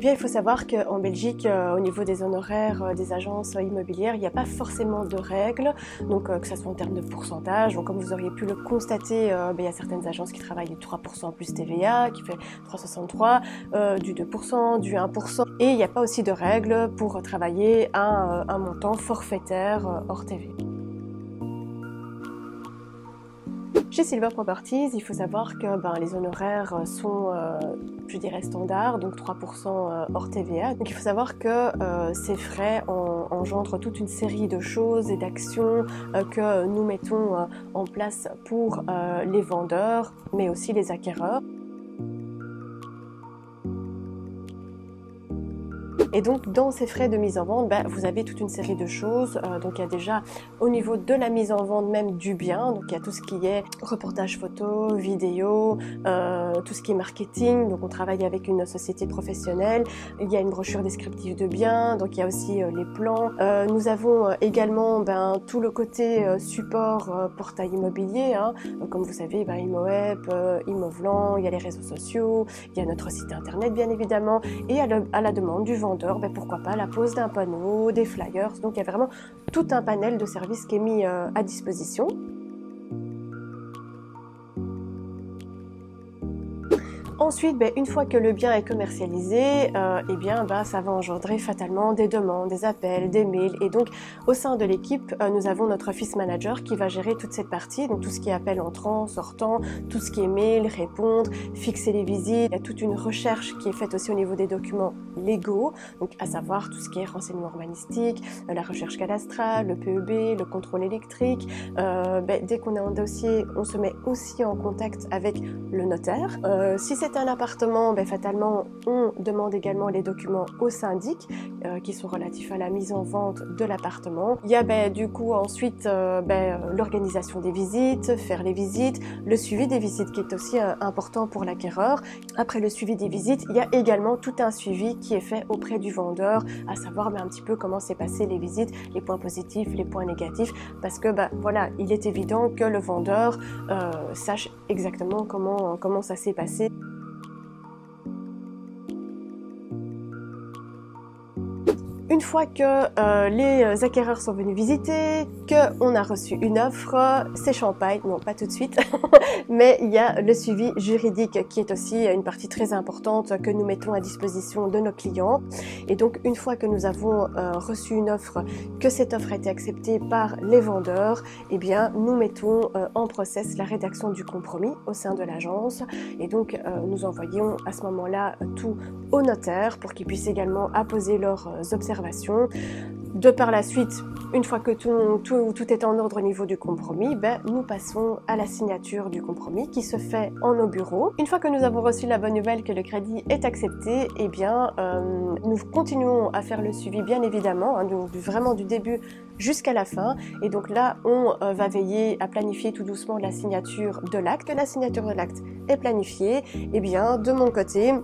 bien, il faut savoir qu'en Belgique, au niveau des honoraires des agences immobilières, il n'y a pas forcément de règles, donc que ce soit en termes de pourcentage. Donc, comme vous auriez pu le constater, il y a certaines agences qui travaillent du 3% plus TVA, qui fait 3,63, du 2%, du 1%. Et il n'y a pas aussi de règles pour travailler à un montant forfaitaire hors TV. Chez Silver Properties, il faut savoir que les honoraires sont, je dirais, standards, donc 3% hors TVA. Donc il faut savoir que ces frais engendrent toute une série de choses et d'actions que nous mettons en place pour les vendeurs, mais aussi les acquéreurs. Et donc dans ces frais de mise en vente, vous avez toute une série de choses. Donc il y a déjà au niveau de la mise en vente même du bien, donc il y a tout ce qui est reportage photo, vidéo, tout ce qui est marketing. Donc on travaille avec une société professionnelle. Il y a une brochure descriptive de biens, donc il y a aussi les plans. Nous avons également tout le côté support portail immobilier, hein. Comme vous savez, ImoWeb, Imovlan, il y a les réseaux sociaux, il y a notre site internet bien évidemment, et à la demande du vendeur, pourquoi pas la pose d'un panneau, des flyers. Donc il y a vraiment tout un panel de services qui est mis à disposition. Ensuite, une fois que le bien est commercialisé, ça va engendrer fatalement des demandes, des appels, des mails. Et donc, au sein de l'équipe, nous avons notre office manager qui va gérer toute cette partie, donc tout ce qui est appel entrant, sortant, tout ce qui est mail, répondre, fixer les visites. Il y a toute une recherche qui est faite aussi au niveau des documents légaux, donc à savoir tout ce qui est renseignement urbanistique, la recherche cadastrale, le PEB, le contrôle électrique. Dès qu'on est en dossier, on se met aussi en contact avec le notaire. Si c'est un appartement, fatalement, on demande également les documents au syndic qui sont relatifs à la mise en vente de l'appartement. Il y a du coup ensuite l'organisation des visites, faire les visites, le suivi des visites qui est aussi important pour l'acquéreur. Après le suivi des visites, il y a également tout un suivi qui est fait auprès du vendeur, à savoir un petit peu comment s'est passé les visites, les points positifs, les points négatifs, parce que voilà, il est évident que le vendeur sache exactement comment ça s'est passé. Une fois que les acquéreurs sont venus visiter, qu'on a reçu une offre, c'est champagne, non pas tout de suite, mais il y a le suivi juridique qui est aussi une partie très importante que nous mettons à disposition de nos clients. Et donc une fois que nous avons reçu une offre, que cette offre a été acceptée par les vendeurs, nous mettons en process la rédaction du compromis au sein de l'agence. Et donc nous envoyons à ce moment-là tout au notaire pour qu'il puisse également apposer leurs observations. De par la suite, une fois que tout est en ordre au niveau du compromis, nous passons à la signature du compromis qui se fait en nos bureaux. Une fois que nous avons reçu la bonne nouvelle que le crédit est accepté, nous continuons à faire le suivi bien évidemment, vraiment du début jusqu'à la fin. Et donc là, on va veiller à planifier tout doucement la signature de l'acte. Que la signature de l'acte est planifiée, de mon côté,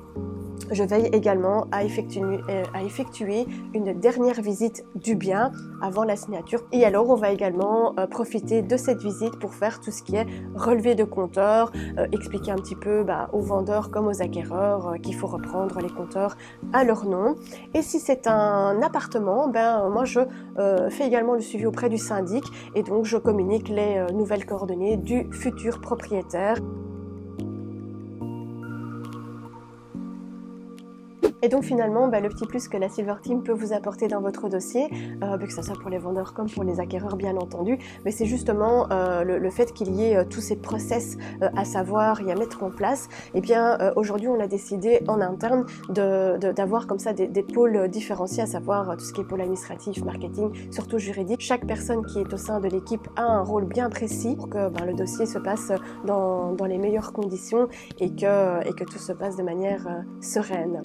je veille également à effectuer une dernière visite du bien avant la signature. Et alors, on va également profiter de cette visite pour faire tout ce qui est relevé de compteurs, expliquer un petit peu aux vendeurs comme aux acquéreurs qu'il faut reprendre les compteurs à leur nom. Et si c'est un appartement, moi je fais également le suivi auprès du syndic et donc je communique les nouvelles coordonnées du futur propriétaire. Et donc finalement, le petit plus que la Silver Team peut vous apporter dans votre dossier, que ce soit pour les vendeurs comme pour les acquéreurs bien entendu, mais c'est justement le fait qu'il y ait tous ces process à savoir et à mettre en place. Aujourd'hui on a décidé en interne d'avoir comme ça des pôles différenciés, à savoir tout ce qui est pôle administratif, marketing, surtout juridique. Chaque personne qui est au sein de l'équipe a un rôle bien précis pour que le dossier se passe dans les meilleures conditions et que tout se passe de manière sereine.